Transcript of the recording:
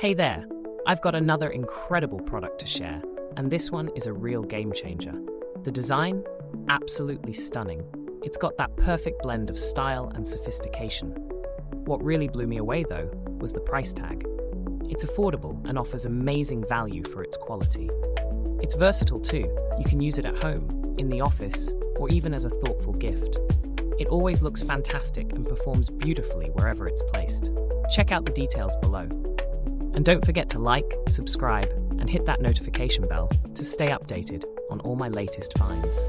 Hey there, I've got another incredible product to share, and this one is a real game changer. The design? Absolutely stunning. It's got that perfect blend of style and sophistication. What really blew me away though was the price tag. It's affordable and offers amazing value for its quality. It's versatile too. You can use it at home, in the office, or even as a thoughtful gift. It always looks fantastic and performs beautifully wherever it's placed. Check out the details below. And don't forget to like, subscribe, and hit that notification bell to stay updated on all my latest finds.